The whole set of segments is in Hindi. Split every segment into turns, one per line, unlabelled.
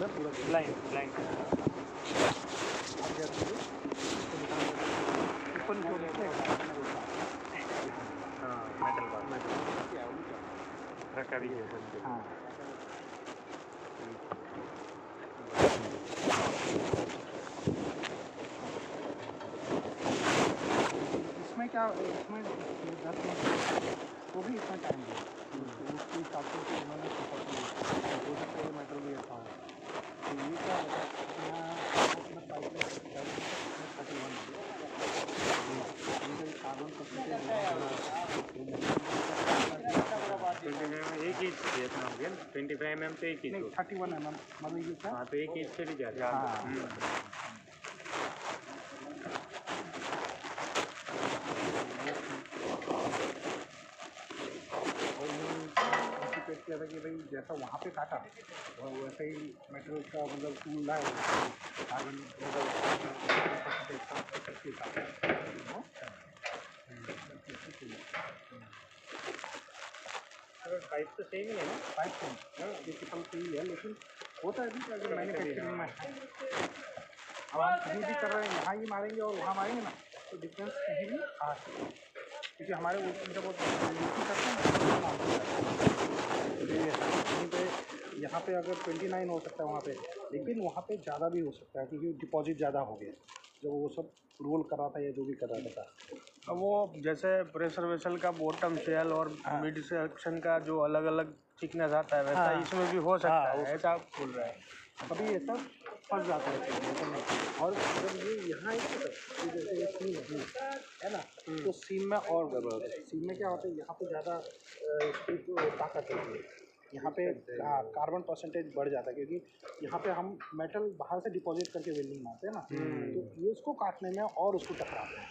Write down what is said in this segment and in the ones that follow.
है पूरा
ब्लाइंड ब्लाइंड
ऊपर जो
हाँ मेटल बार रखा भी है।
हाँ इसमें क्या इसमें 10 मिनट वो भी इतना टाइम दिया उसके हिसाब से उन्होंने हो सकता है मेटल भी ऐसा हो तो ये क्या होता है अपना पाइप में 31 कार्बन
एक ही इतना हो गया 25 mm से एक ही
31 mm मतलब ये क्या
हाँ तो एक इंच से भी ज़्यादा
किया था कि भाई जैसा वहाँ पे काटा वैसे ही मेटल का मतलब टूल है कार्बन
पाइप तो सेम ही है ना
पाइप सेम ये किस्म से ही है लेकिन होता है भी अगर मैन्युफैक्चरिंग में है अब हम कहीं भी कर रहे हैं यहाँ ही मारेंगे और वहाँ मारेंगे ना तो डिफरेंस कहीं भी आ सकता है क्योंकि हमारे जब करते हैं कहीं पे यहाँ पे अगर 29 हो सकता है वहाँ पे लेकिन वहाँ पे ज़्यादा भी हो सकता है क्योंकि डिपॉजिट ज़्यादा हो गया जब वो सब रोल कर रहा था या जो भी कर रहा था।
अब वो जैसे प्रेशर वेसल का बॉटम शेल और मिड सेक्शन का जो अलग अलग थिकनेस आता है वैसा इसमें भी हो सकता है ऐसा आप बोल रहे हैं।
कभी ये सब फंस जाता है और जब ये यहाँ एक जैसे ये सीम है ना तो सीम में और गड़बड़ होता है। सीम में क्या होता है यहाँ पे ज़्यादा ताकत होती है यहाँ पे कार्बन परसेंटेज बढ़ जाता है क्योंकि यहाँ पे हम मेटल बाहर से डिपॉजिट करके वेल्डिंग मारते हैं ना तो ये उसको काटने में और उसको टकराते हैं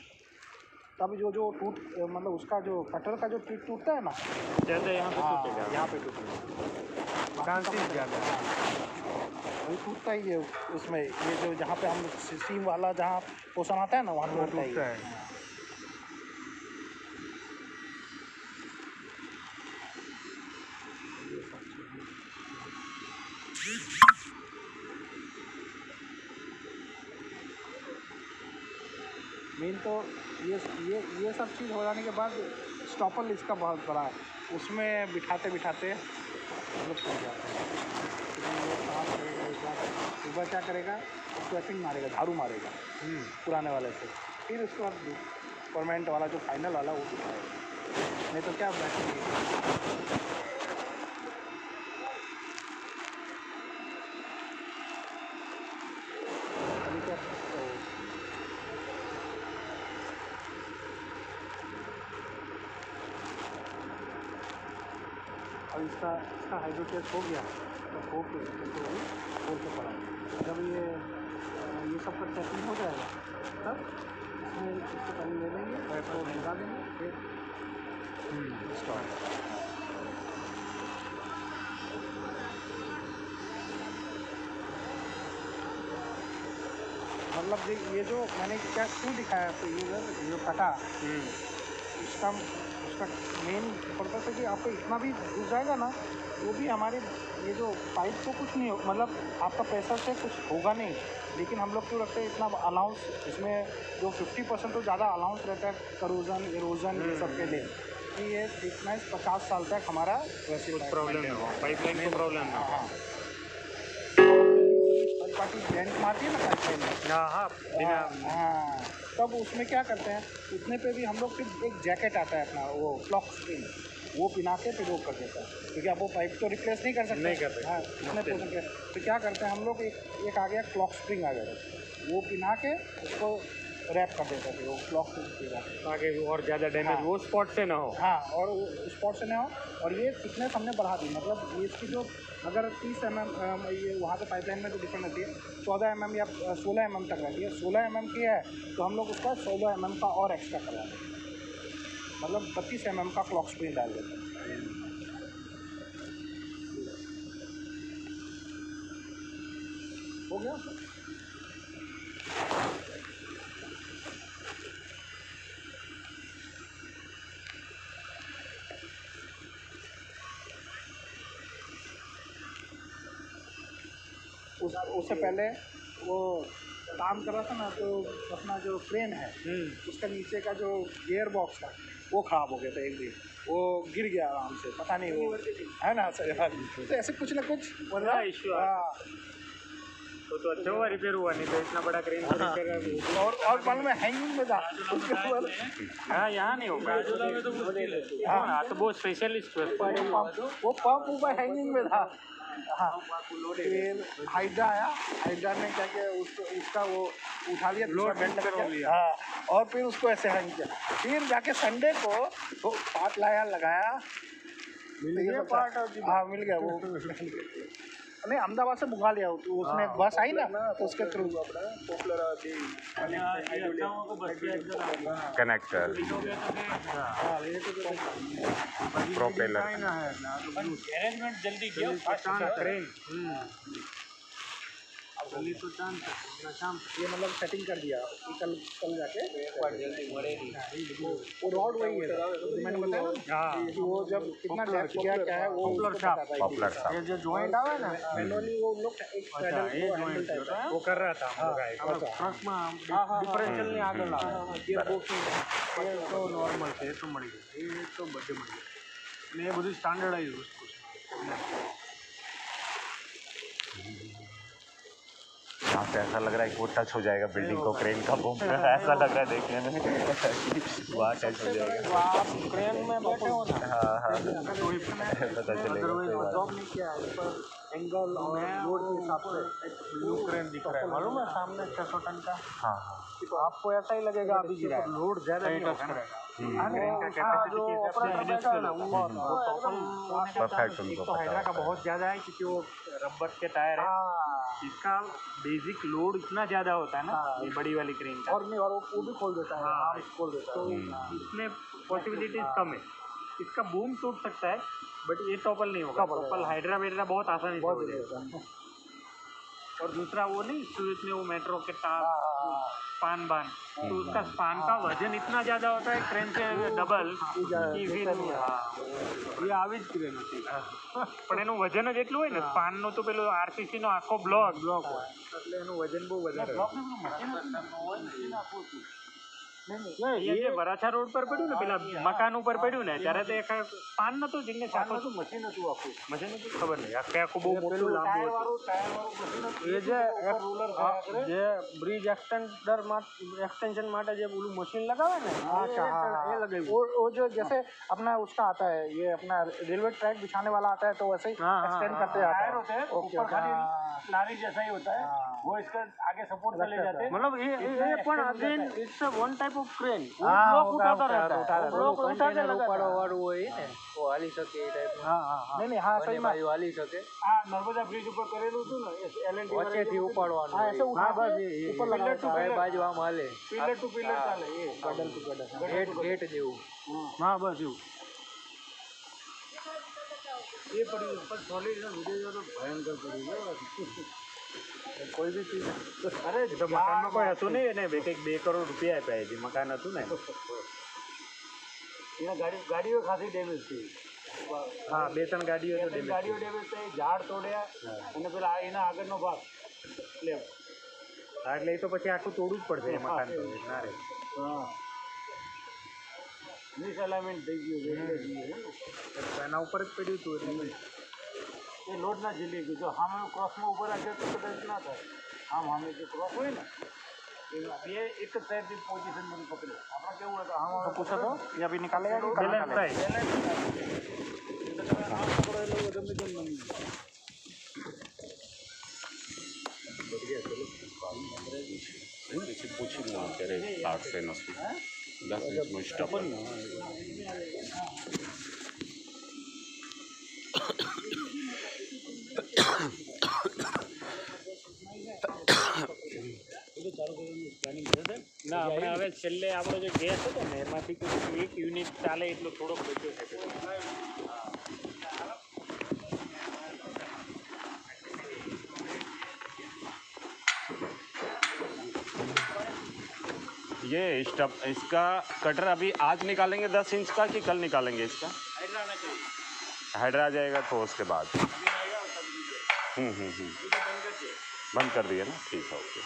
तब जो टूट मतलब उसका जो कटर का जो टीट टूटता है ना
ज़्यादा यहाँ पे टूटेगा
यहाँ पे टूटेगा
चांसेस ज़्यादा
वही टूटता ही है उसमें ये जो जहाँ पे हम सीम वाला जहाँ पोषण आता है ना वहाँ टूटता है। मेन तो ये सब चीज़ हो जाने के बाद स्टॉपर इसका बहुत बड़ा है उसमें बिठाते बिठाते मतलब फंस जाता है एक बार क्या करेगा स्वेपिंग मारेगा झाड़ू मारेगा पुराने वाले से फिर उसके बाद परमानेंट वाला जो फाइनल वाला वो बिठाएगा नहीं तो क्या बैठेंगे और इसका हाइड्रो टेस्ट हो गया तो खोल के पड़ा जब ये सब का चेकिंग हो जाएगा तब इसमें इसको पहले ले लेंगे पैसा लगा देंगे फिर स्टॉप। मतलब ये जो मैंने क्या क्यों दिखाया आपको ये जो कटा उसका मेन पर्पस है कि आपको इतना भी घुस जाएगा ना वो भी हमारे ये जो पाइप तो कुछ नहीं हो मतलब आपका प्रेशर से कुछ होगा नहीं लेकिन हम लोग क्यों रखते हैं इतना अलाउंस इसमें जो 50% तो ज़्यादा अलाउंस रहता है करोजन इरोजन ये सब के लिए कि ये थिकनेस 50 साल तक हमारा वैसे
प्रॉब्लम है पाइपलाइन में प्रॉब्लम है।
हाँ पार्टी बैंक मारती है ना पाइपलाइन में हाँ तब उसमें क्या करते हैं उतने पे भी हम लोग फिर एक जैकेट आता है अपना वो क्लॉक स्प्रिंग वो पिना के फिर वो कर देता है क्योंकि आप वो पाइप तो रिप्लेस नहीं कर सकते हाँ इतने पोर्शन के तो क्या करते हैं हम लोग एक आ गया क्लॉक स्प्रिंग आ गया वो पिना के उसको रैप कर देता है फिर वो क्लॉक स्प्रिंग
ताकि और ज़्यादा डैमेज वो स्पॉट से ना हो।
हाँ और स्पॉट से ना हो और ये थिकनेस हमने बढ़ा दी मतलब ये इसकी जो अगर 30 mm ये वहाँ के पाइपलाइन में तो डिफरेंट रहती है 14 mm या 16 mm तक रहती है 16 mm की है तो हम लोग उसका 16 mm का और एक्स्ट्रा करवा देते हैं मतलब 32 mm का क्लॉक स्प्रिंग डाल देते हैं। हो गया उससे पहले वो काम कर रहा था ना, तो अपना जो क्रेन है उसका नीचे का जो गियर बॉक्स था वो ख़राब हो गया था एक दिन, वो गिर गया आराम से, पता नहीं वो है ना सर। तो ऐसे कुछ ना कुछ
इशू तो अच्छा हुआ रिपेयर हुआ, नहीं तो इतना बड़ा क्रेन
और मालूम है हैंगिंग में था उसके बाद।
हाँ यहाँ नहीं होगा हाँ तो वो स्पेशलिस्ट
वो पंप ऊपर हैंगिंग में था। हाँ फिर हाइड्रा आया, हाइड्रा ने क्या किया उसका वो उठा लिया,
लोड बेंड कर लिया।
हाँ और फिर उसको ऐसे हैंग किया, फिर जाके संडे को वो पार्ट लाया लगाया,
मिल गया पार्ट।
हाँ मिल गया वो नहीं अहमदाबाद से मंगा लिया, तो उसने बस आई ना तो उसके थ्रू
कनेक्टर प्रोपेलर
अरेंजमेंट जल्दी किया क्रेन जल्दी तो शाम
ये मतलब सेटिंग कर दिया कि कल जाके वो रॉड वही है मैंने बताया ना कि वो जब कितना डेप्थ गया क्या है वो
पॉपुलर साहब
ये जो जॉइंट आवे ना
मैनुअली वो लोग एक पैडल को हैंडल टाइप है
वो कर रहा था ट्रक में डिफरेंशियल नहीं आगे ला
गियर बॉक्स
ये तो नॉर्मल છે તો મળી ગયું એ તો બધે મળી ગયું અને એ બધું સ્ટાન્ડર્ડાઇઝ વસ્તુ છે।
यहाँ से ऐसा लग रहा है कि वो टच हो जाएगा बिल्डिंग को क्रेन का बूम ऐसा लग रहा है देखने में वहाँ टच हो जाएगा।
आप क्रेन में बैठे हो ना
हाँ हाँ
तो इसमें
पता चलेगा।
जॉब नहीं किया है पर एंगल और लोड के हिसाब से
ब्लू क्रेन दिख रहा है मालूम है सामने 600 टन का।
हाँ हाँ
तो आपको ऐसा ही लगेगा अभी गिरा है
लोड ज़्यादा नहीं
टच
होगा
करेगा जो ऑपरेटर है ना वो
परफेक्ट उनको
तो हाइड्रा का
पता
बहुत ज़्यादा है क्योंकि वो रबर के टायर है, इसका बेसिक लोड इतना ज़्यादा होता है ना ये बड़ी वाली क्रेन का
और नहीं और वो भी खोल देता है
हाँ,
खोल देता
तो इसमें पॉसिबिलिटीज कम है, इसका बूम टूट सकता है बट ये टॉपल नहीं होगा। टॉपल हाइड्रा वेड्रा बहुत आसानी से हो जाएगा। और दूसरा वो नहीं सूरत में वो मेट्रो के तार स्पान बान तो उसका स्पान का वजन इतना ज़्यादा होता है क्रेन से डबल कि फिर ये આવી જ ક્રેન હતી પણ એનું વજન જ એટલું હોય ને સ્પાનનું તો પેલું આરસીસીનો આખો બ્લોક હોય એટલે એનું વજન બહુ વધારે ये જે વરાછા રોડ પર પડ્યું ને પેલા મકાન ઉપર પડ્યું ને ત્યારે તો એક પાન નતું જેને સાખો હતું મશીન હતું આખું મશીન હતું ખબર નહીં આખે આખું બહુ મોટું લાંબુ હતું એ જે બ્રિજ एक्सटेंशन માટે જે ઓલું મશીન લગાવે ને એ લગાવ્યું
वो जो जैसे अपना उसका आता है ये अपना रेलवे ट्रैक बिछाने वाला आता है तो वैसे ही एक्सटेंड करते जाता है ऊपर खाली
नारी जैसा ही होता है वो इसका आगे सपोर्ट कर ले जाते हैं मतलब ये पण again it's a one type of crane block उठाता रहता है ब्लॉक उठाते उपाड़ो वाળું હોય ને वो હાલી શકે એ ટાઈપ
हाँ नहीं हाँ सही में
બાજુ હાલી શકે આ નર્મદા બ્રિજ ઉપર કરેલું હતું ને એલએનટી
वच्चेથી उपाડવાનું हाँ ऐसे उठा बस ऊपर लगा तो
બાજુ આમ હાલે પિલર ટુ પિલર ચાલે એ
गडल टू गडल
गेट જેવું हाँ बस એવું ये पड़ी पर सॉलिड वीडियो तो भयंकर पड़ी कोई भी चीज अरे तो मकान में कोई હતું નહીં એને 2 કરોડ રૂપિયા આપ્યા છે મકાન હતું ને એના ગાડીઓ ખાસી ડેમેજ થઈ હા 2-3 ગાડીઓ ડેમેજ થઈ ઝાડ તોડ્યા અને પેલા એના આગળનો ભાગ એટલે હા એટલે એ તો પછી આખું તોડવું જ પડશે એ મકાન તો ના રે હા મિસઅલાઇનમેન્ટ થઈ ગયું એના ઉપર જ પડ્યું હતું એટલે એ લોડ ના ઝીલી ગયું જો સામે ક્રોસમાં ઉપર રાખે તો કદાચ ના થાય આમ સામે જે ક્રોસ હોય ને એ એક જ સાઈડથી પોઝિશન બધું પકડે આપણે કેવું હોય તો આમ
पूछा तो ये अभी निकालेगा कि कल
निकालेगा पूछी लूँ तेरे 8 से 9 10 इंच में स्टॉप
ના આપણે હવે છેલ્લે આપણો જે ગેસ હતો ને એમાંથી એક યુનિટ ચાલે એટલો થોડોક બચ્યો છે
ये स्टॉप इसका कटर अभी आज निकालेंगे 10 इंच का कि कल निकालेंगे इसका हाइड्रा आ जाएगा तो उसके बाद बंद कर दिया ना, ठीक है, ओके।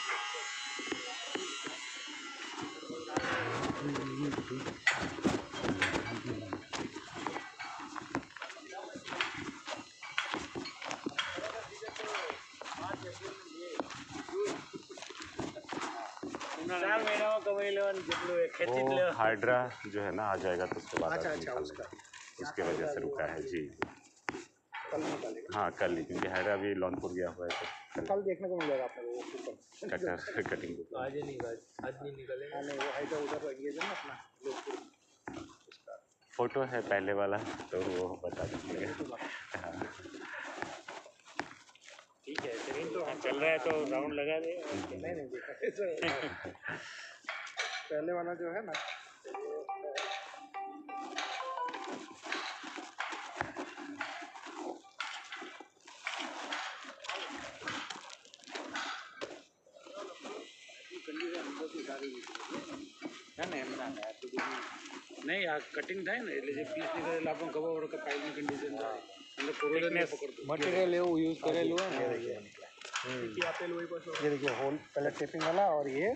वो हाइड्रा जो है ना आ जाएगा तो उसके बाद
अच्छा
आप
अच्छा
निकाल
उसका
लेंगे। उसके वजह से रुका है जी।
कल निकालेगा।
हाँ कल ही, क्योंकि हाइड्रा अभी लौनपुर गया हुआ है तो
कल देखने को मिल जाएगा आपको वो ऊपर
कटर कटिंग
आज नहीं निकलेगा।
हाँ नहीं वो हाइड्रा उधर एंगेज है ना अपना लोग उसका
फोटो है पहले वाला तो वो बता दीजिएगा। हाँ
ठीक है, ट्रेन तो चल रहा है तो राउंड लगा दे।
नहीं देखा पहले वाला जो है ना
नहीं આ કટિંગ થાય ને એટલે જે પીસ નીકળે એટલે આપણને ખબર પડે કે પાઇપની કન્ડિશન થાય એટલે કોરોડર ને પકડતું મટીરિयल એવું યુઝ કરેલું હોય ને
देखिए आपेल वही बस ये देखिए होल पहले टेपिंग वाला और ये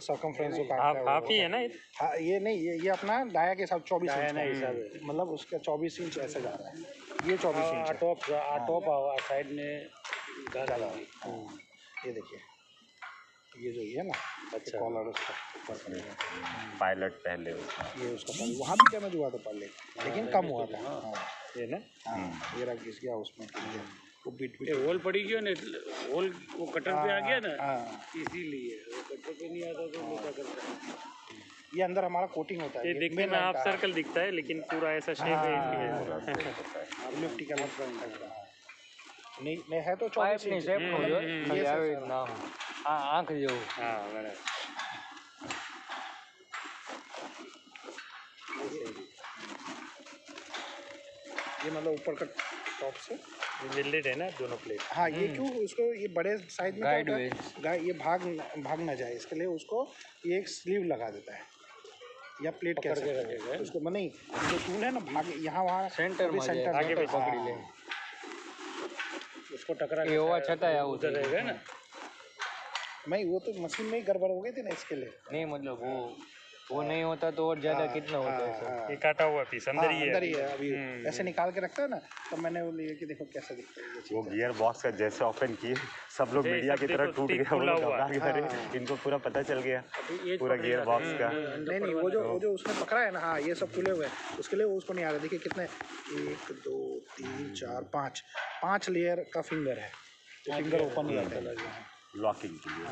सर्कमफ्रेंस जो काटता है
हाफ ही है ना
हाँ ये नहीं ये अपना डाया के हिसाब 24
डाया
इंच
ना
का
हिसाब
है।
है।
मतलब उसका 24 इंच ऐसे जा रहा है ये 24 इंच है।
टॉप साइड में
डाला ये देखिए ये जो ये ना
अच्छा।
कॉलर उसका ऊपर पड़ेगा।
पायलट पहले उसका
ये उसका पहले वहाँ भी डैमेज हुआ था पहले लेकिन कम हुआ था हाँ
ये ना
हाँ ये रख घिस गया उसमें घिस गया वो बीट
ये होल पड़ी गया ना होल वो कटर पे आ गया ना
हाँ
इसीलिए वो कटर पे नहीं आता तो क्या करता है।
ये अंदर हमारा कोटिंग होता है
ये देखने में हाफ सर्कल दिखता है लेकिन पूरा ऐसा शेप है इसकी
लिफ्ट का नहीं नहीं है तो 24 इंच
शेप નો જો
ये
આવે
सब-
ના આંખ જેવું હા બરાબર
ये मतलब ऊपर का टॉप से
वेल्डेड है ना दोनों प्लेट।
हाँ ये क्यों उसको ये बड़े साइज में क्या होता है? ये भाग ना जाए इसके लिए उसको ये एक स्लीव लगा देता है या प्लेट कह सकते हैं उसको नहीं जो टूल है ना भाग यहाँ वहाँ
सेंटर में
सेंटर
आगे भी पकड़ी ले उसको टकरा के होवा छता है उधर रहेगा ना
नहीं वो तो मशीन में ही गड़बड़ हो गई थी ना इसके लिए
नहीं मतलब वो नहीं होता तो और ज्यादा कितना होता है
हाँ,
ये काटा हुआ पीस अंदर ही
अंदर ही है अभी ऐसे निकाल के रखता है ना तो मैंने वो लिए कि देखो कैसा दिखता है ये चीज़।
वो गियर बॉक्स का जैसे ओपन किए सब लोग मीडिया की तरह टूट गया, वो लोग घबरा गए, अरे इनको पूरा पता चल गया पूरा गियर बॉक्स का।
नहीं वो जो उसने पकड़ा है ना हाँ ये सब खुले हुए हैं उसके लिए उसको नहीं आ रहा देखिए कितने 1 2 3 4 5 लेयर का फिंगर है फिंगर ओपन हो जाता है
लॉकिंग के लिए।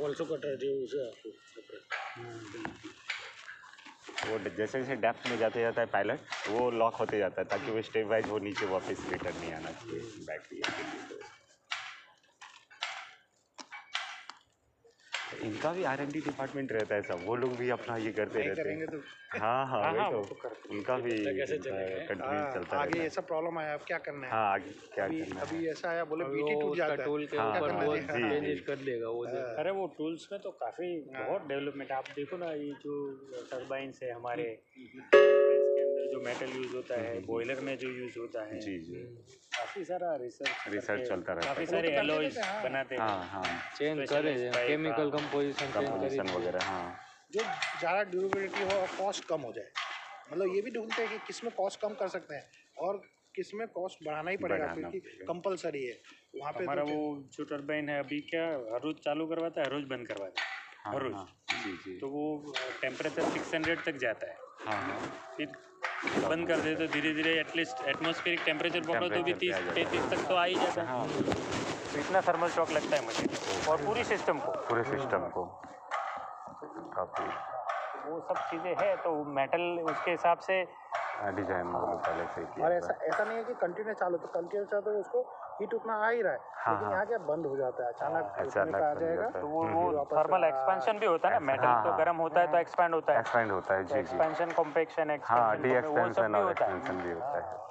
ऑल्सो कटर जो उसे
वो जैसे जैसे डेप्थ में जाते जाता है पायलट वो लॉक होते जाता है ताकि वो स्टेप वाइज वो नीचे वापस रिटर्न नहीं आना चाहिए बैटरी। इनका भी R&D डिपार्टमेंट रहता है सब, वो लोग भी अपना ये करते रहते हैं।
तो
हाँ हाँ वही तो उनका भी कंटिन्यू चलता
आगे
रहता है।
ऐसा प्रॉब्लम आया अब क्या करना है
हाँ आगे क्या करना है।
अभी ऐसा आया बोले बीटी टूट जाता है
टूल के
हाँ,
ऊपर
हाँ,
बहुत
जी,
चेंजेस
जी।
कर देगा वो। अरे वो टूल्स में तो काफी बहुत डेवलपमेंट आप देखो ना ये जो टर्बाइंस है हमारे के अंदर जो मेटल यूज होता है बॉयलर में जो यूज होता है
जी जी
काफी सारा रिसर्च
चलता रहता
काफी
है।
सारे एलॉयज बनाते हैं
हाँ हाँ
चेंज करे केमिकल कंपोजिशन
वगैरह हाँ
जो ज़्यादा ड्यूरेबिलिटी हो और कॉस्ट कम हो जाए मतलब ये भी ढूंढते हैं कि किस में कॉस्ट कम कर सकते हैं और किस में कॉस्ट बढ़ाना ही पड़ेगा क्योंकि कंपलसरी है वहाँ पे।
हमारा वो जो टर्बाइन है अभी क्या हर रोज चालू करवाता है हर रोज बंद करवाता है हर रोज।
जी जी
तो वो टेम्परेचर 600 तक जाता है
हाँ हाँ
फिर बंद कर दे तो धीरे धीरे एटलीस्ट एटमॉस्फेरिक टेम्परेचर पकड़ो तो भी 30-33 तक तो आ ही जाता है।
हाँ
तो इतना थर्मल शॉक लगता है मशीन और पूरी सिस्टम को
पूरे सिस्टम को काफ़ी
वो सब चीज़ें हैं तो मेटल उसके हिसाब से
डिजाइन पहले से किया
और
था।
ऐसा नहीं है कि कंटिन्यू चालू तो कंटिन्यू चालू तो उसको हीट उतना आ ही रहा है लेकिन यहाँ क्या बंद हो जाता है अचानक
अचानक
उतने पे आ
बंद हो
जाएगा
जाता है।
तो वो थर्मल एक्सपेंशन भी होता है ना मेटल तो गर्म होता है तो एक्सपैंड होता है
एक्सपेंड होता है जी जी
एक्सपेंशन कॉम्पैक्शन
हाँ डी
एक्सपेंशन वो सब
एक्सपेंशन
भी
और
होता है।
एक्सपेंशन भी होता है।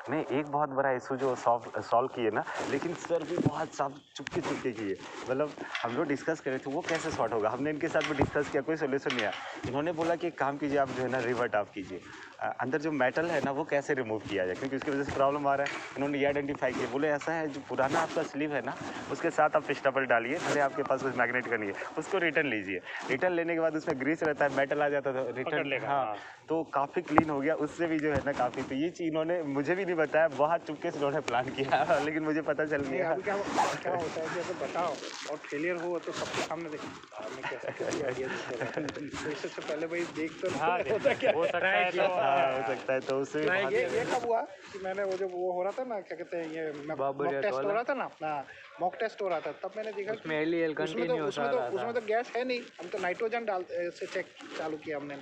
नहीं, एक बहुत बड़ा इशू जो सॉल्व किए ना, लेकिन सर भी बहुत सब चुपके चुपके किए। मतलब हम लोग डिस्कस कर रहे थे वो कैसे सॉर्ट होगा, हमने इनके साथ भी डिस्कस किया, कोई सोल्यूशन नहीं आया। इन्होंने बोला कि एक काम कीजिए आप जो है ना रिवर्ट ऑफ कीजिए, अंदर जो मेटल है ना वो कैसे रिमूव किया जाए, क्योंकि उसकी वजह से प्रॉब्लम आ रहा है। इन्होंने ये आइडेंटिफाई किया, बोले ऐसा है जो पुराना आपका स्लीव है ना उसके साथ आप स्टैपल डालिए, भले आपके पास कुछ मैग्नेट का नहीं है, उसको रिटर्न लीजिए। रिटर्न लेने के बाद उसमें ग्रीस रहता है, मेटल आ जाता था रिटर्न
लेगा,
हाँ, तो काफ़ी क्लीन हो गया उससे भी जो है ना काफ़ी। तो ये चीज़ इन्होंने मुझे भी नहीं बताया, बहुत चुपके से इन्होंने प्लान किया लेकिन मुझे पता चल
नहीं,
गया।
अभी क्या होता है कि अगर बताओ और फेलियर हो तो सबके सामने देखो आपने कैसे आइडिया तो इससे पहले भाई देख तो
हाँ,
होता क्या
हो सकता है तो
हाँ हो सकता है, तो उससे
ये कब हुआ कि मैंने वो जो वो हो रहा था ना क्या कहते हैं ये मॉक टेस्ट हो रहा था ना अपना मॉक टेस्ट हो रहा था, तब मैंने देखा
उसमें एल
उसमें तो गैस है नहीं, हम तो नाइट्रोजन डाल से चेक चालू किया हमने।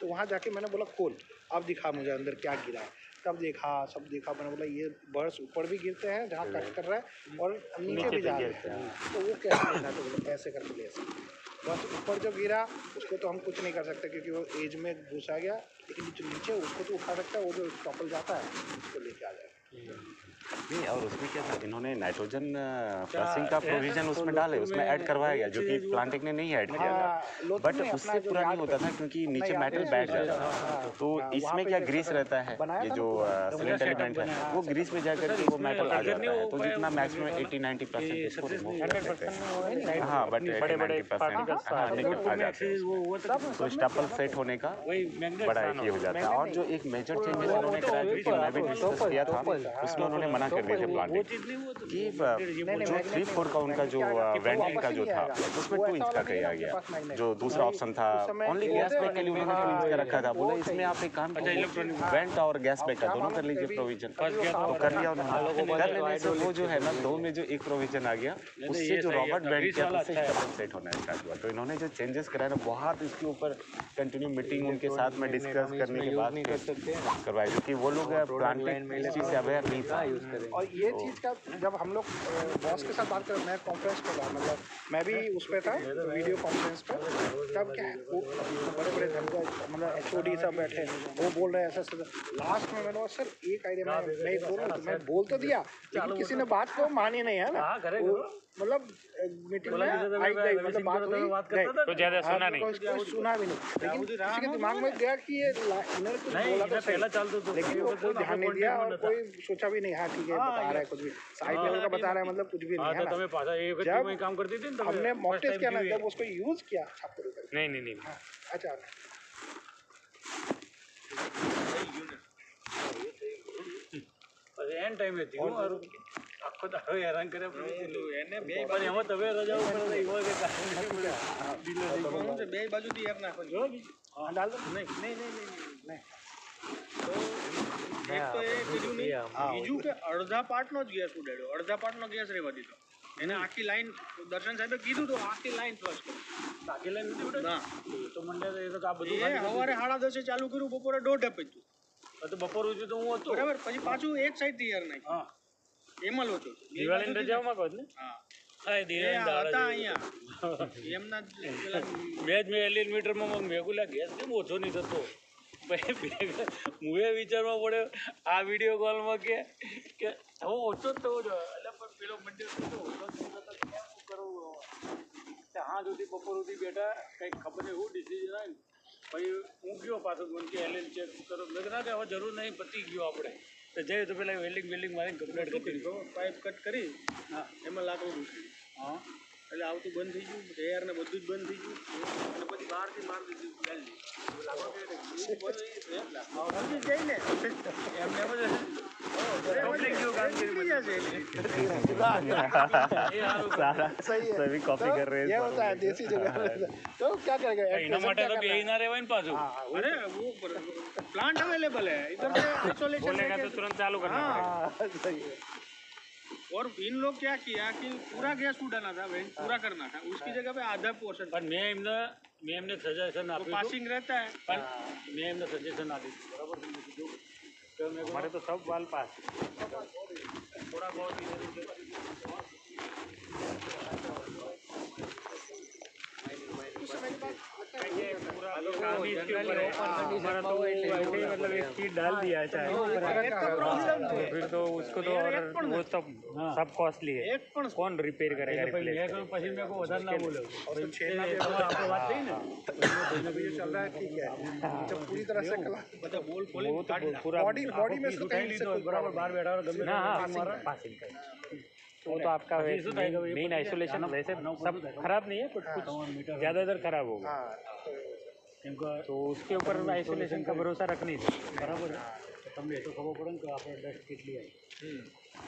तो वहाँ जाके मैंने बोला खोल अब दिखा मुझे अंदर क्या गिरा है, तब देखा सब देखा, मैंने बोला ये बर्ड्स ऊपर भी गिरते हैं जहाँ कट कर रहा है और नीचे भी जा रहे हैं, तो वो कैसे लेना, तो बोला ऐसे करके ले सकते। बस ऊपर जो गिरा उसको तो हम कुछ नहीं कर सकते क्योंकि वो एज में घुसा गया, लेकिन जो नीचे उसको तो उठा सकता है, वो जो टॉपल जाता है उसको लेके आ जाएगा।
नहीं, और उसमें क्या था इन्होंने नाइट्रोजन प्लसिंग का प्रोविजन उसमें डाले, उसमें ऐड करवाया गया जो कि प्लांटिंग ने नहीं ऐड किया था, बट उससे पूरा नहीं होता था क्योंकि नीचे मेटल बैठ जाता था। तो इसमें क्या ग्रीस रहता है, ये जो सिलेंडर एलिमेंट है वो ग्रीस में जाकर के वो मेटल आ जाता है, तो जितना मैक्सिमम 80-90% इसको रिमूव कर सकते हैं। हाँ, बट 80-90% हाँ निकल आ जाते हैं, तो स्टेपल सेट होने का बड़ा एक ही हो जाता है। और जो एक मेजर चेंजेस उन्होंने कराया क्योंकि मैं भी डिस्कस किया था, उसमें उन्होंने मना कर दिए थे प्लांटिंग कि जो 3/4 का उनका जो वेंटिंग का जो था उसमें 2 इंच का किया गया, जो दूसरा ऑप्शन था ओनली गैस बैग के लिए उन्होंने 2 इंच का रखा था। बोला इसमें आप एक काम कीजिए वेंट और गैस बैग का दोनों कर लीजिए प्रोविजन, तो कर लिया उन्होंने। कर लेने से वो जो है ना 2 में जो एक प्रोविजन आ गया उससे जो रॉबर्ट वेंट किया उससे स्टेपल सेट होना स्टार्ट हुआ। तो इन्होंने जो चेंजेस कराया ना बहुत इसके ऊपर कंटिन्यू मीटिंग उनके साथ में डिस्कस करने के बाद करवाई, क्योंकि वो लोग प्लांटिंग इस चीज़ से अवेयर नहीं था।
और ये चीज़ का जब हम लोग बॉस के साथ बात कर, मैं कॉन्फ्रेंस पे था, मतलब मैं भी उस पर था वीडियो कॉन्फ्रेंस पे, तब क्या है वो बड़े बड़े मतलब HOD सब बैठे वो बोल रहे हैं ऐसा। लास्ट में मैंने बोला सर एक आइडिया मैं बोल रहा हूँ, मैं बोल तो दिया लेकिन किसी ने बात को मानी नहीं है ना, मतलब मीटिंग में आई गई, मतलब बात हुई
तो ज़्यादा सुना नहीं,
कोई सुना भी नहीं, लेकिन किसी के दिमाग में गया कि ये इन्होंने कुछ बोला तो
पहला चाल तो
लेकिन वो कोई ध्यान नहीं दिया और कोई सोचा भी नहीं। हाँ ठीक है बता रहा है कुछ भी साइड लेवल का बता रहा है, मतलब कुछ भी नहीं है ना। जब
काम करती थी
हमने मॉक टेस्ट किया ना, जब उसको यूज किया छात्र करके
नहीं
अच्छा
એન ટાઈમે થયું મારું આખો દાડો હેરાન કરે એને બે પણ એમાં તમે રજા ઉપર એવો કે બે બાજુથી એક નાખો જો
डाल दो
નહીં તો એક તો એ કર્યું નહીં, બીજું કે અડધા પાર્ટનો જ ગેસ ઉડાડ્યો, અડધા પાર્ટનો ગેસ રહેવા દીધો એને, આખી લાઈન દર્શન સાહેબે કીધું તો આખી લાઈન ફ્લશ કરો, આખી લાઈન નથી ઉડાડી ના તો મંડે એ તો આ બધું સવારે 10:30 ચાલુ કર્યું, બપોરે 1:30 પત્યું, તો બપોર સુધી તો હું હતો બરાબર, પછી પાછું એક સાઈડ થી યાર નાખી હા એમાં લોચો દિવાળીની રજાઓમાં કહો ને હા હા દિવાળી હતા અહીંયા એમના મેં એલિયન મીટરમાં મેગુલા ગેસ કેમ ઓછો નહીં થતો, હું એ વિચારવા પડ્યો આ વિડીયો કોલમાં કે હવે ઓછો જ થવો જોઈએ, એટલે પણ પેલો મંડે કેમ કરવું હા સુધી બપોર સુધી બેઠા કંઈક ખબર નહીં શું ડિસિઝન આવે ને, પછી હું ગયો પાછો મને કે એલિયન ચેક કરો, મેં ના કે હવે જરૂર નહીં પતી ગયો આપણે તો જઈએ તો પેલા વેલ્ડિંગ મારીને કમ્પ્લીટ કરી પાઇપ કટ કરી હા એમાં લાકડું ઘૂસી હા એટલે આવતું બંધ થઈ ગયું, એર ને બધું જ બંધ થઈ ગયું અને પછી બહારથી મારી દીધું વેલ્ડિંગ જઈને એમને
सभी कॉपी कर रहे
ये होता है देसी जगह तो क्या करेगा
એના માટે તો બે ના રહેવાય ને પાછું, અરે वो प्लांट अवेलेबल है इधर से आइसोलेशन बोलेगा तो तुरंत चालू करना पड़ेगा।
सही है।
और इन लोग क्या किया कि पूरा गैस उड़ाना था, पूरा करना था, उसकी जगह पे आधा पोर्शन पर मैं एमने सजेशन आप पासिंग रहता है पर मैं एमने सजेशन आपी बराबर तो हमारे तो सब वाल पास थोड़ा बहुत पूरा काम ही इसके ऊपर है। हमारा तो ऐसे ही मतलब एक चीज डाल दिया है चाहे फिर तो उसको तो और वो सब कॉस्टली है, कौन रिपेयर करेगा रिप्लेस
और तो छेड़ना भी बात नहीं ना, चल रहा है ठीक है। जब पूरी तरह से बॉडी में से कहीं से बराबर बाहर बैठा और
हाँ पासिंग का वो तो आपका मेन आइसोलेशन वैसे सब खराब नहीं है, बट कुछ ज़्यादा इधर खराब होगा तो उसके ऊपर आइसोलेशन का भरोसा रख नहीं सकते बराबर તમને એટલું ખબર પડે ને કે આપણે ડસ્ટ કેટલી આવી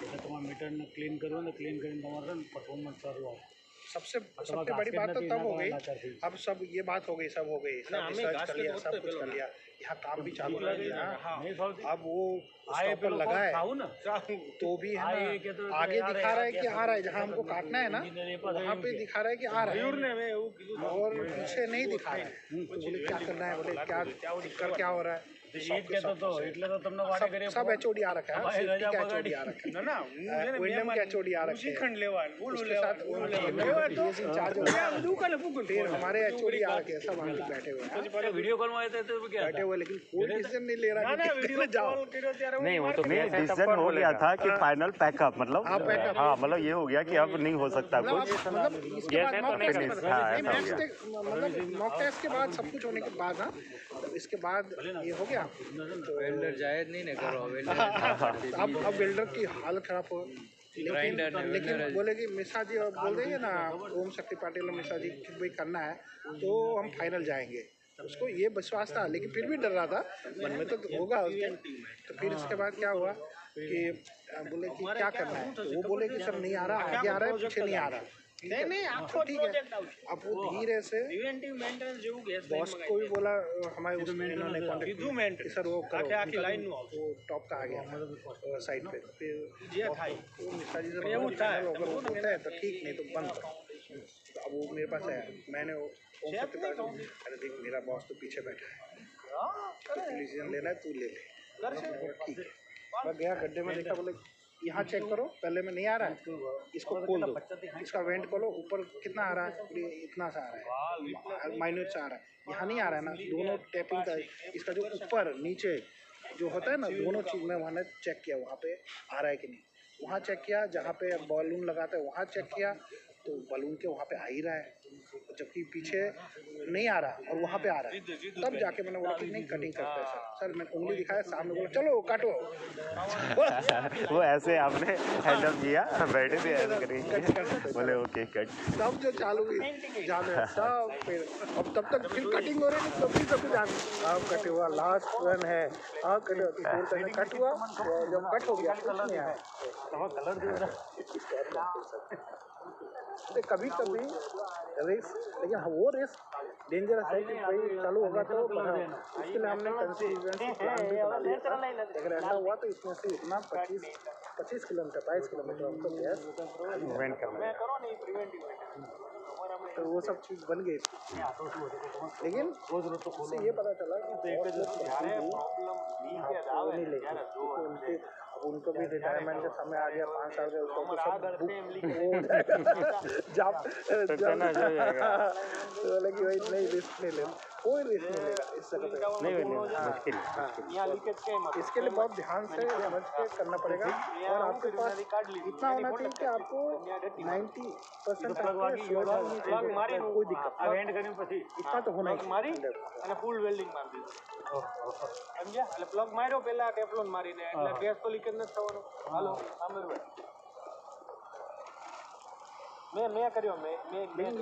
એટલે તમારા મીટરને ક્લીન કરવું ને ક્લીન કરીને તમારે છે ને પરફોર્મન્સ સારું આવે।
सबसे बड़ी बात तो तब हो गई, अब सब ये बात हो गई, सब हो गई, सब रिसर्च कर लिया, सब कुछ कर लिया, यहाँ काम भी चालू कर दिया। अब वो आए पर लगा है तो भी है ना, आगे दिखा रहा है कि आ रहा है, जहाँ हमको काटना है ना वहाँ पे दिखा रहा है कि आ रहा है और पीछे नहीं दिखा रहा है। तो बोले क्या करना है, बोले क्या दिक्कत क्या हो रहा है, सब एचओडी आ रखा है, सेफ्टी का एचओडी आ रखा है ना, विंडम का एचओडी आ रखा है, उसके साथ इंचार्ज फिर हमारे एचओडी आ रखे हैं, सब वहाँ पे बैठे हुए हैं,
वीडियो कॉल में आए थे तो क्या
बैठे हुए, लेकिन कोई डिसीजन नहीं ले रहा कि जाओ।
नहीं वो तो डिसीजन हो गया था कि फाइनल पैकअप मतलब हाँ मतलब ये हो गया कि अब नहीं हो सकता कुछ,
मतलब मॉक टेस्ट के बाद सब कुछ होने के बाद ना इसके बाद ये हो गया तो
वेल्डर जायज नहीं ना करो,
अब वेल्डर की हालत खराब हो, लेकिन बोले कि मिश्रा जी और बोल देंगे ना ओम शक्ति पाटिल और मिश्रा जी कि भाई करना है तो हम फाइनल जाएंगे, उसको ये विश्वास था, लेकिन फिर भी डर रहा था मन में तो होगा उसके। तो फिर इसके बाद क्या हुआ कि बोले कि क्या करना है, तो वो बोले कि सर नहीं आ रहा, आगे आ रहा है पीछे नहीं आ रहा, ठीक है। अब वो धीरे से बॉस को भी बोला, हमारे इन्होंने कॉन्टेक्ट सर वो टॉप का आ गया साइड पे, फिर मिश्रा जी से अगर वो होता है तो ठीक, नहीं तो बंद। तो अब वो मेरे पास आया, मैंने ओम शक्ति पाटिल, अरे देख मेरा बॉस तो पीछे बैठा है, तो डिसीजन लेना है तू ले ले, ठीक है। मैं गया गड्ढे में देखा, बोले यहाँ चेक करो, पहले में नहीं आ रहा है, इसको खोल दो, इसका वेंट खोलो, ऊपर कितना आ रहा है, इतना सा आ रहा है, माइन्यूट सा आ रहा है, यहाँ नहीं आ रहा है ना, दोनों टैपिंग का इसका जो ऊपर नीचे जो होता है ना, दोनों चीज़ में मैंने चेक किया वहाँ पे आ रहा है कि नहीं, वहाँ चेक किया, जहाँ पे बलून लगाता है वहाँ चेक किया, तो बलून के वहाँ पे आ ही रहा है, जबकि पीछे नहीं आ रहा और वहाँ पे आ रहा है। तब जाके मैंने बोला कि नहीं कटिंग करता है सर, मैं उंगली दिखाया, सामने बोला चलो काटो।
वो ऐसे आपने हैंडल किया, बैठे थे ऐसे करेंगे, बोले ओके कट,
तब जो चालू हुई जाने सब, फिर अब तब तक फिर कटिंग हो रही थी, तब भी सब जान अब कट हुआ, लास्ट रन है, हाँ कट हुआ, जब कट हो गया कुछ नहीं आया, कभी कभी रेस, लेकिन वो रेस डेंजरस है कि भाई चालू होगा तो इसके लिए हमने कंसिस्टेंसी प्लान भी बना लिया। अगर ऐसा हुआ तो इसमें से इतना 25 किलोमीटर 22 किलोमीटर हमको गैस
इवेंट करना है,
तो वो सब चीज़ बन गई, लेकिन उससे ये पता चला कि नहीं लेंगे, उनको भी रिटायरमेंट का समय आ गया, 5 साल का, उसको जब तो बोले कि भाई नहीं रिस्क नहीं लेना, कोई रिस्क नहीं लेगा इस जगह पे, मुश्किल, इसके लिए बहुत ध्यान से समझ के करना पड़ेगा, और आपके पास इतना होना चाहिए कि आपको 90% कोई दिक्कत, इतना तो होना ही
फूल वेल्डिंग मार दी समझ्या, એટલે પ્લગ માર્યો પહેલા ટેફલોન મારીને, એટલે ગેસ તો લીકેજ નથી થવાનું। હાલો સામેરભાઈ मैं करियो मैं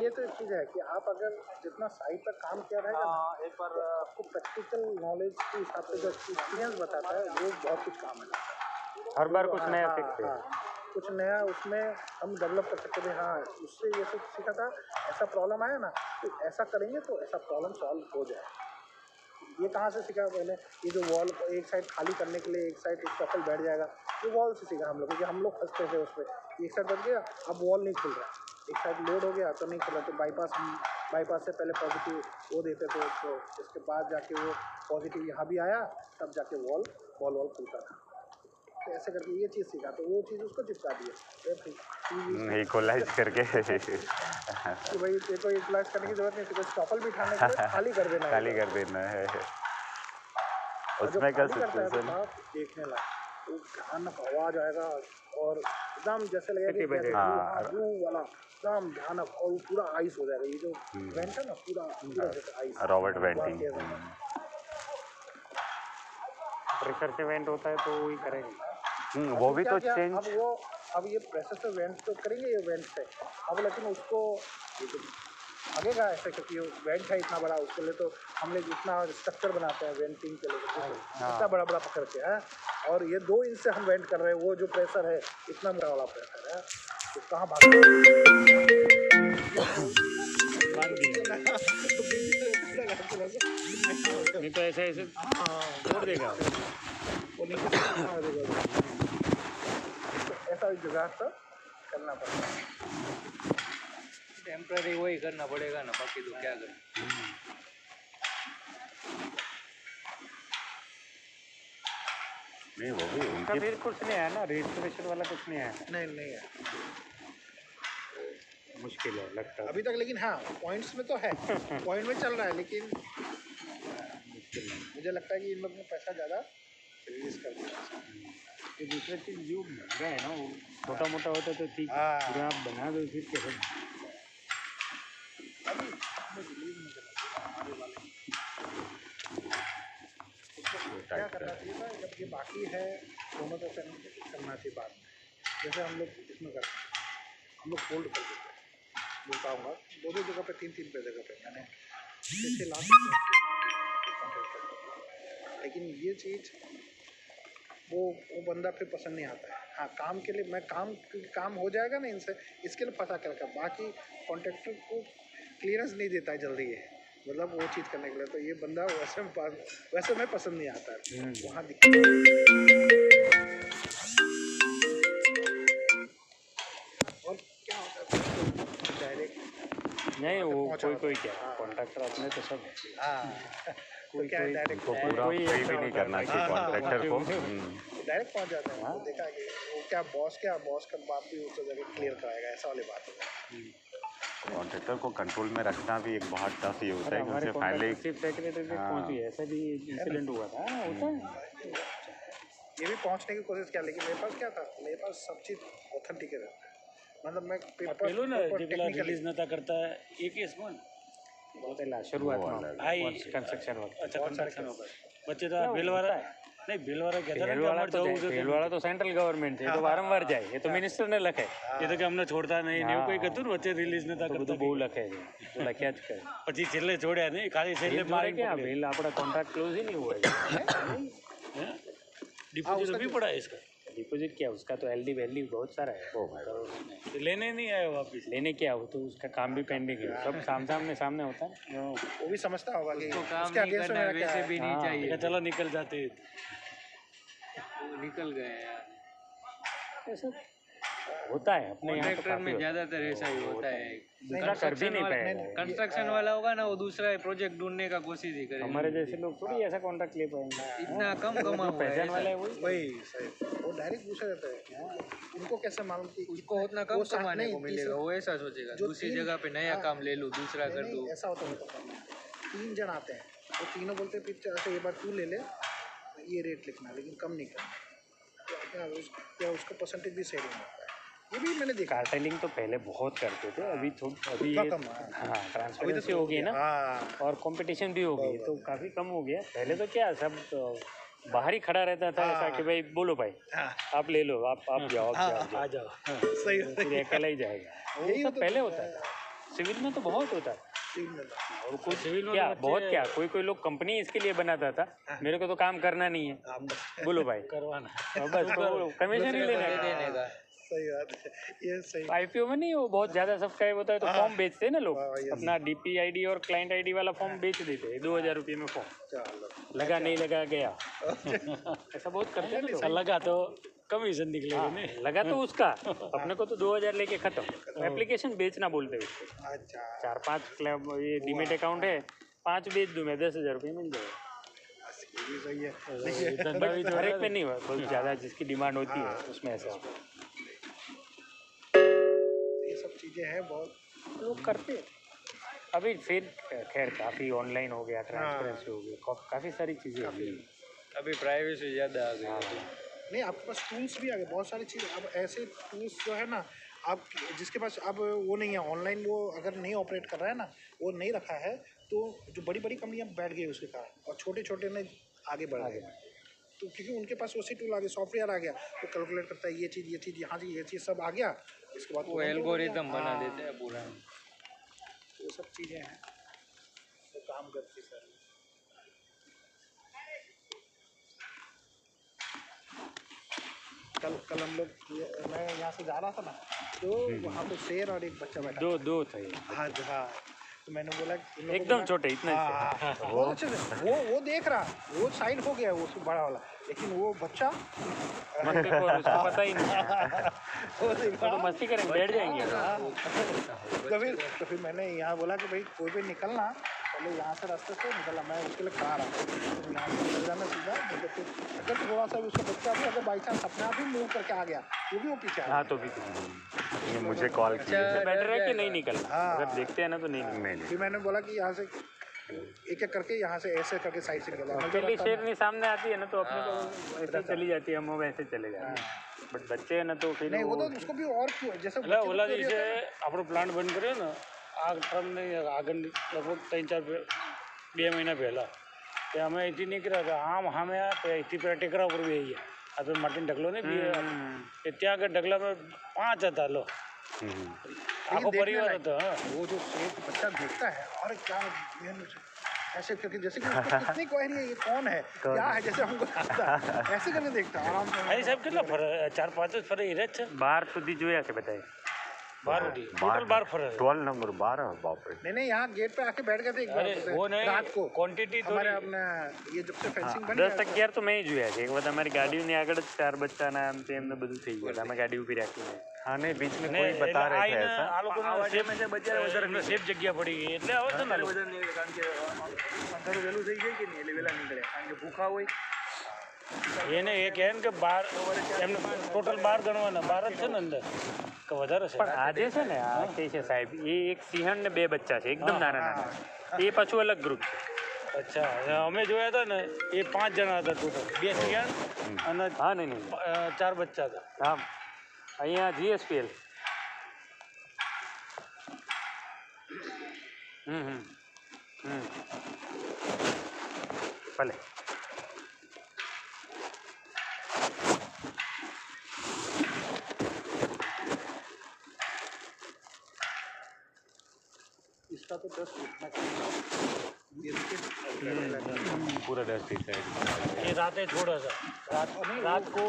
ये तो चीज़ है कि आप अगर जितना साइट पर काम किया रहेगा ना,
एक बार
आपको प्रैक्टिकल नॉलेज के हिसाब से जो एक्सपीरियंस बताता है वो बहुत कुछ काम है,
हर बार कुछ नया सीखते हैं,
कुछ नया उसमें हम डेवलप कर सकते हैं। हाँ उससे ये सब सीखा था, ऐसा प्रॉब्लम आया ना तो ऐसा करेंगे तो ऐसा प्रॉब्लम सॉल्व हो जाए। ये कहाँ से सीखा मैंने, ये जो वॉल एक साइड खाली करने के लिए एक साइड स्टफल बैठ जाएगा, ये वॉल से सीखा हम लोग, क्योंकि हम लोग फंसते थे उस पर, एक साइड बच गया अब वॉल नहीं खुल रहा, एक साइड लोड हो गया तो नहीं खुल रहा, तो बाईपास से पहले पॉजिटिव वो देते थे उसको, इसके बाद जाके वो पॉजिटिव यहाँ भी आया, तब जाके वॉल खुलता था। तो ऐसे करके ये चीज़ सीखा, तो वो चीज़ उसको चिपका दी है
इक्वलाइज करके
कि भाई तेरे को इक्वलाइज करने की जरूरत नहीं, तेरे को स्टॉपल भी उठाने के लिए खाली कर देना है।
खाली कर देना है।
और जो
उसमें का
खाली करता है तो
सिचुएशन
साहब देखने लायक, वो भयानक आवाज़ आएगा और एकदम जैसे लगेगा कि जैसे
हाँ।
ब्लू वाला एकदम भयानक, और वो पूरा आइस हो जाएगा, ये जो वेंट है ना पूरा पूरा जैसे आइस।
रॉबर्ट वेंटिंग।
प्रेशर से वेंट होता है तो वही करेंगे।
वो भी तो
क्या
चेंज।
अब वो अब ये प्रेशर से वेंट तो करेंगे ये वेंट से, अब लेकिन उसको ये तो लगेगा ऐसे, क्योंकि वेंट है इतना बड़ा, उसके लिए तो हम लोग इतना स्ट्रक्चर बनाते हैं वेंटिंग के लिए, इतना बड़ा बड़ा पकड़ के है, और ये 2 इंच से हम वेंट कर रहे हैं, वो जो प्रेशर है इतना बड़ा वाला प्रेशर है, तो कहाँ भाग
नहीं तो ऐसे ऐसे छोड़ देगा
वो नीचे से कहाँ देगा, तो ऐसा जुगाड़ तो करना पड़ेगा।
टेम्पररी वही करना पड़ेगा ना, बाकी तो क्या करें।
नहीं वो भी
उनका
उनकी
फिर कुछ नहीं आया ना, रेस्टोरेशन वाला कुछ नहीं आया।
नहीं है
मुश्किल है लगता है
अभी तक, लेकिन हाँ पॉइंट्स में तो है, पॉइंट में चल रहा है, लेकिन मुझे लगता है कि इन लोगों ने पैसा ज़्यादा रिलीज कर दिया।
ये दूसरा चीज़ जो महंगा है ना, वो छोटा मोटा होता तो ठीक,
हाँ।
पूरा आप बना दो फिर कैसे।
अभी हमें रिलीज नहीं करना चाहिए हमारे वाले, उसको क्या करना चाहिए था, जब ये बाकी है दोनों तो करना चाहिए बाद में, जैसे हम लोग इसमें करते हैं, हम लोग फोल्ड कर देते हैं, बोलता हूँ 2 जगह पे 3 पे जगह पे मैंने 6 लाख, लेकिन ये चीज़ वो बंदा फिर पसंद नहीं आता है। हाँ काम के लिए मैं काम हो जाएगा ना इनसे, इसके लिए पता करके, बाकी कॉन्ट्रैक्टर को क्लियरेंस नहीं देता है जल्दी है, मतलब वो चीज़ करने के लिए, तो ये बंदा वैसे मैं पसंद नहीं आता है वहाँ और क्या होता है डायरेक्ट
नहीं वो कोई क्या कॉन्ट्रैक्टर अपने तो सब
कोई क्या डायरेक्ट
को पूरा फ्री भी नहीं करना चाहिए कॉन्ट्रैक्टर को।
डायरेक्ट पहुंच जाते हैं, वो देखा कि वो क्या बॉस का बात भी उस जगह क्लियर कराएगा, ऐसा वाली बात है।
कॉन्ट्रैक्टर को कंट्रोल में रखना भी एक बहुत टफ ये होता है,
हमारे
क्योंकि फाइनली
चीफ सेक्रेटरी तक पहुंची है, ऐसा भी इंसिडेंट हुआ था। होता है
ये भी पहुंचने की कोशिश किया, लेकिन मेरे पास क्या था, मेरे पास सब चीज़ ऑथेंटिक है, मतलब मैं पेपर
रिलीज नता करता है एक इसमें
शुरुआत
आई
कंस्ट्रक्शन वक्त।
अच्छा कंस्ट्रक्शन होगा बच्चे तो बिलवारा नहीं बिलवारा कहता ना कि
वाला
हमारे जाऊ
वाला तो सेंट्रल गवर्नमेंट है, तो वारंवार जाए, ये तो मिनिस्टर ने लखे,
ये तो कि हमने छोड़ता नहीं नहीं कोई कहતું ને વચ્ચે રિલીઝ નતા
તો
કરતા
બધું બહુ લખે છે, તો લખ્યા જ કરે।
પછી છેલ્લે છોડ્યા નહીં ખાલી છેલ્લે મારી
क्या बिल अपना कॉन्ट्रैक्ट क्लोज ही नहीं हुआ है।
डिपोजिट भी पड़ा है इसका
डिपॉजिट क्या उसका तो एलडी वैल्यू बहुत सारा है,
तो लेने नहीं आए वापिस
लेने क्या हो तो उसका काम भी पेंडिंग है, सब सामने होता है।
वो भी समझता होगा कि
काम
उसके
नहीं
अगेंस्ट
करना
में क्या
वैसे
है।
भी नहीं चाहिए,
चलो निकल जाते
वो निकल गए यार।
ऐसा होता है अपने यहाँ तो
कॉन्ट्रैक्टर में ज्यादातर ऐसा ही होता है,
दूसरा कर भी नहीं पाएगा।
कंस्ट्रक्शन वाला होगा ना, वो दूसरा प्रोजेक्ट ढूंढने का कोशिश ही करेगा।
हमारे जैसे लोग थोड़ी ऐसा कॉन्ट्रैक्ट ले पाएंगे,
इतना कम कमा हुआ है
पहचान वाले
ऐसा।
हैं वही।
वही सही, वो डायरेक्ट पूछा जाता है, उनको कैसे मालूम कि
उसको उतना कम
वो साथ
कमाने
नहीं,
को मिलेगा, वो ऐसा सोचेगा
जो
दूसरी
3
जगह पे नया काम ले लूँ, दूसरा कर दूँ।
ऐसा होता है, 3 जन आते हैं तो तीनों बोलते हैं पिक्चर अच्छा ये बार तू ले ले, ये रेट लिखना, लेकिन कम नहीं करना, क्या उसका परसेंटेज भी सेविंग होता है। ये भी मैंने देखा,
कार्टेलिंग तो पहले बहुत करते थे, अभी अभी
इतना कम है।
हाँ ट्रांसपेरेंसी हो गई ना, और कंपटीशन भी हो गई तो काफ़ी कम हो गया। पहले तो क्या सब बाहर ही खड़ा रहता था ऐसा कि भाई बोलो भाई आप ले लो, आप जाओ
आ जाओ
सही
फिर अकेला ही जाएगा।
यही
वो सब पहले होता था, सिविल में तो बहुत होता था। और कुछ
सिविल में
क्या
तो
बहुत क्या कोई लोग कंपनी इसके लिए बनाता था, मेरे को तो काम करना नहीं है, बोलो भाई
करवाना
बस कमीशन ही लेने
देने का।
सही बात है, ये सही।
आईपीओ में नहीं, वो बहुत ज़्यादा सब्सक्राइब होता है तो फॉर्म बेचते हैं ना लोग, अपना डीपी आईडी और क्लाइंट आईडी वाला फॉर्म बेच देते हैं 2000 रुपये में फॉर्म,
चलो
लगा नहीं लगा गया, ऐसा बहुत करते हैं ना लोग।
लगा तो कमीशन निकलेगा नहीं
लगा तो उसका अपने को तो 2000 लेके खत्म। एप्लीकेशन बेचना बोलते हैं उसको,
अच्छा
4-5 क्लब ये डीमेट अकाउंट है, 5 बेच दूँ मैं 10,000 रुपये मिल जाएगा।
ये भी सही है। देखिए
धंधा भी
हर एक पे नहीं हुआ, बहुत ज़्यादा जिसकी डिमांड होती है उसमें ऐसा होता
ये सब चीज़ें हैं बहुत।
है। लोग करते हैं अभी फिर। खैर काफ़ी ऑनलाइन हो गया, ट्रांसपेरेंसी हो गया, काफ़ी सारी चीज़ें अभी।
अभी प्राइवेसी ज़्यादा आ गई
हाँ
है।
नहीं, आपके पास टूल्स भी आ गए बहुत सारी चीज़। अब ऐसे टूल्स जो है ना, आप जिसके पास अब वो नहीं है ऑनलाइन, वो अगर नहीं ऑपरेट कर रहा है ना, वो नहीं रखा है, तो जो बड़ी बड़ी कंपनियां बैठ गई उसके कारण, और छोटे छोटे ने आगे बढ़ गए। तो क्योंकि उनके पास उसी टूल आ गया, सॉफ्टवेयर आ गया, वो कैलकुलेट करता है ये चीज़ यहाँ से ये चीज़ सब आ गया। इसके बाद
वो एल्गोरिदम बना देते हैं पूरा।
वो सब चीज़ें हैं तो काम करती सर। कल हम लोग मैं यहाँ से जा रहा था ना, तो वहाँ पे शेर और एक बच्चा बैठा।
दो थे
हाँ हाँ, तो मैंने बोला इन लोगों को
एकदम
बोला-
छोटे, इतना ही से।
हाँ, हाँ, बहुत अच्छे से वो देख रहा, वो साइड हो गया वो बड़ा वाला, लेकिन वो बच्चा
मस्ती खोर, उसको पता ही नहीं।
वो देख
वो तो
रहा।
मस्ती करेंगे, बैठ जाएंगे।
तो फिर मैंने यहाँ बोला कि भाई कोई भी निकलना, पहले यहाँ से रास्ते से निकलना, मैं उसके लिए खड़ा रहा। तो यहाँ से निकल जाना सीधा, मतलब फिर अगर थोड़ा सा भी उसका बच्चा भी अगर बाई चांस अपने आप ही मूव करके आ गया, वो भी वो पीछे आ
हाँ
गया।
तो भी
ये मुझे कॉल किए थे।
बेटर है कि नहीं निकलना।
हाँ।
अगर देखते हैं ना तो नहीं निकलना।
नहीं
फिर मैंने बोला कि यहाँ से एक एक करके यहाँ से ऐसे करके साइड से निकला।
अकेली शेरनी सामने आती है ना तो अपने को ऐसे चली जाती है, हम वो वैसे चले जाते हैं। बट बच्चे हैं ना तो फिर
नहीं, वो
वो
तो उसको भी और क्यों जैसे
એટલે
बच्चे को
ઓલા
चोरी
દિવસે
होता है।
આપણો પ્લાન્ટ બંધ કર્યો ને આ ટર્મને આગળ લગભગ 2 મહિના પહેલાં તે અમે અહીંથી નીકળ્યા હતા આમ સામે આ તે અહીંથી પેલા ટેકરા ઉપર બી ગયા આપણે માર્ટિન ઢગલો ને બી તે ત્યાં આગળ ઢગલામાં 5 હતા લો આખો
देखने
પરિવાર
लायक।
હતો હા
वो जो शेर का बच्चा देखता है और क्या ऐसे करके, जैसे कि उसको कितनी क्वेरी है, ये कौन है क्या है, जैसे हमको लगता है ऐसे करके देखता है आराम से।
અહીં સાહેબ કેટલા ફરે 4-5 જ ફરે એ જ છે
12 સુધી જોયા છે બધાએ।
12 સુધી ટોટલ 12 ફરે
12 नंबर 12, बाप रे।
नहीं, यहाँ गेट पे आके बैठ गए थे एक बार,
અરે वो नहीं
रात को
क्वांटिटी
हमारे
थोड़ी
अपने ये जब से फेंसिंग बन
10-11 તો મેં જોયા છે। એક વખત અમારી ગાડીઓની આગળ જ 4 બચ્ચાના આમ તેમ ને બધું થઈ ગયું, અમે ગાડી ઊભી રાખીને।
हाँ नहीं, बीच में
ને
कोई बता
એટલે
रहे थे
આઈને
ऐसा।
આ લોકોને સેફ જગ્યા પડી ગઈ એટલે હવે છે ને
કારણ કે અંધારું વહેલું થઈ જાય કે નહીં એટલે વહેલા નીકળે, કારણ કે ભૂખા હોય।
એને એ કહે ને કે 12 એમને ટોટલ 12 ગણવાના 12 જ છે ને અંદર કે વધારે છે
પણ આ જે છે ને આ કે છે સાહેબ, એ એક સિંહણ ને 2 બચ્ચા છે, એકદમ નાના નાના। એ પાછું અલગ ગ્રુપ છે।
અચ્છા અમે જોયા હતા ને એ 5 જણા હતા ટોટલ 2 સિંહણ અને
હા નહીં નહીં
4 બચ્ચા હતા
હા, અહીંયા GSPL। ભલે
इसका तो 10 फीट ना ये देखिए
पूरा 10 फीट है।
એ રાતે છોડે છે रात को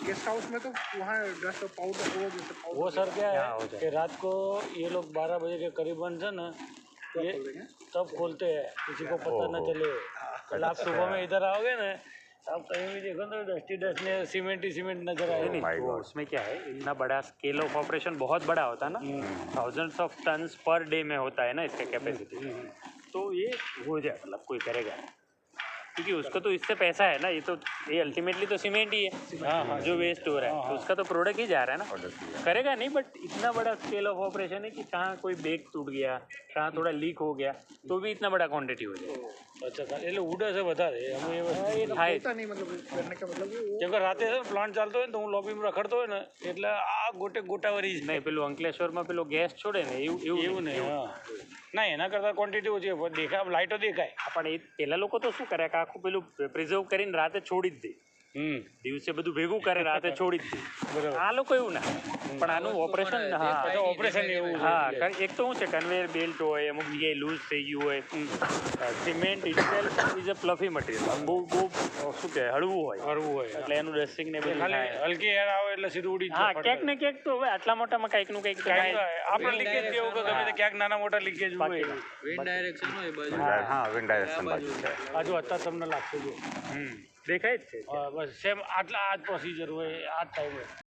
गेस्ट हाउस में तो वहाँ डस्ट पाउडर वो जैसे
वो
पाउडर
सर क्या
यहाँ हो
है
जाए।
कि रात को ये लोग 12 बजे के करीबन है ना ये तब खोलते हैं, किसी को पता न चले। कल आप सुबह में इधर आओगे ना, आप कहीं भी देखो तो डस्टी डस्ट ने सीमेंट ही सीमेंट नजर
नहीं
आएगी।
my
तो
God।
उसमें क्या है, इतना बड़ा स्केल ऑफ ऑपरेशन बहुत बड़ा होता है ना, thousands of tons per day में होता है ना इसका कैपेसिटी। तो ये हो जाए, मतलब कोई करेगा, क्योंकि उसको तो इससे पैसा है ना, ये अल्टीमेटली तो सीमेंट ही है जो वेस्ट हो रहा है, तो उसका तो प्रोडक्ट ही जा रहा है ना। करेगा नहीं, बट इतना बड़ा स्केल ऑफ ऑपरेशन है कि कहाँ कोई बेग टूट गया, कहाँ थोड़ा लीक हो गया, तो भी इतना बड़ा क्वांटिटी हो जाए।
अच्छा એટલે ઉડે છે વધારે અમે એ વસ્તુ
ये થાય
होता नहीं, मतलब करने का मतलब वो
કેમ કે રાતે છે ને પ્લાન્ટ ચાલતો હોય ને તો હું લોબીમાં રખડતો હોય ને એટલે આ ગોટે ગોટાવરી છે
નહીં, પેલું અંકલેશ્વરમાં પેલો ગેસ છોડે ને
એવું નહીં હા ના એના કરતાં ક્વોન્ટિટી ઓછી હોય દેખાય લાઇટો દેખાય
પણ એ પેલા લોકો તો શું કરે કે આખું પેલું પ્રિઝર્વ કરીને રાતે છોડી જ દે, દિવસે બધું ભેગું કરે રાતે છોડી જ દે।
બરાબર
આ લોકો એવું ના, પણ આનું ઓપરેશન હા
ઓપરેશન એવું છે
હા કારણ એક તો શું છે, કન્વેયર બેલ્ટ હોય, અમુક જગ્યાએ લૂઝ થઈ ગયું હોય, cement itself is a fluffy material, બહુ શું કહેવાય હળવું હોય,
હળવું હોય
એટલે એનું ડસ્ટિંગ ને બધું
ખાલી
થાય।
હલકી એર આવે એટલે સીધું ઉડી જ
હા
જાય
ક્યાંક ને ક્યાંક તો હવે આટલા મોટામાં કંઈક નું કંઈક તો થાય।
આપણે લીકેજ જેવું કે ગમે તે ક્યાંક નાના મોટા લીકેજ હોય
વિન્ડ ડાયરેક્શન હોય બાજુ
हाँ विंड डायरेक्शन बाजू से।
બાજુ અત્યારે તમને લાગશે જો
દેખાય જ છે।
બસ સેમ આટલા આ જ પ્રોસિજર હોય આ જ ટાઈમ હોય